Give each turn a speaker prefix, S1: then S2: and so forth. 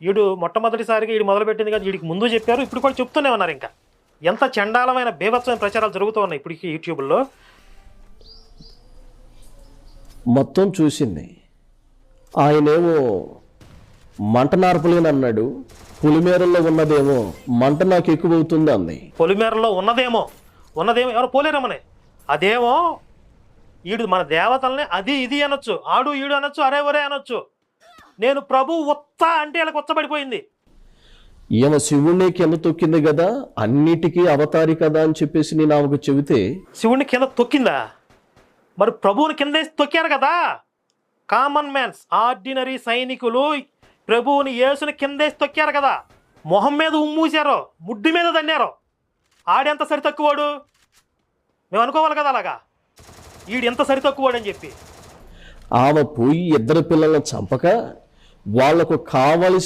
S1: వీడు మొట్టమొదటిసారిగా వీడు మొదలుపెట్టింది కదా, వీడికి ముందు చెప్పారు, ఇప్పుడు కూడా చెప్తూనే ఉన్నారు. ఇంకా ఎంత చండాలమైన బీభత్సమైన ప్రచారాలు జరుగుతూ ఉన్నాయి ఇప్పటికీ యూట్యూబ్లో.
S2: మొత్తం చూసింది. ఆయనేమో మంట నార్పలేని అన్నాడు, పులిమేరల్లో ఉన్నదేమో మంట నాకు ఎక్కువ అవుతుంది అంది.
S1: పొలిమేరలో ఉన్నదేమో ఎవరు పోలేరమ్మని, అదేమో ఈడు మన దేవతల్ని అది ఇది అనొచ్చు, ఆడు ఈడు అనొచ్చు, అరే ఒరే అనొచ్చు. నేను ప్రభు ఉత్త అంటే వీళ్ళకి ఉచ్చబడిపోయింది.
S2: ఈమె శివుణ్ణి కింద తొక్కింది కదా, అన్నిటికీ అవతారి కదా అని చెప్పేసి నేను ఆమెకు చెబితే,
S1: శివుణ్ణి కింద తొక్కిందా? మరి ప్రభువుని కిందేసి తొక్కారు కదా. కామన్ మ్యాన్స్, ఆర్డినరీ సైనికులు ప్రభువుని యేసుని కిందేసి తొక్కారు కదా. మొహం మీద ఉమ్మూసారు, ముడ్డి మీద దన్నారు. ఆడెంత సరి తక్కువాడు మేము అనుకోవాలి కదా అలాగా. ఈడు ఎంత సరి తక్కువాడు అని చెప్పి
S2: ఆమె పోయి ఇద్దరు పిల్లలను చంపక వాళ్లకు కావలసిన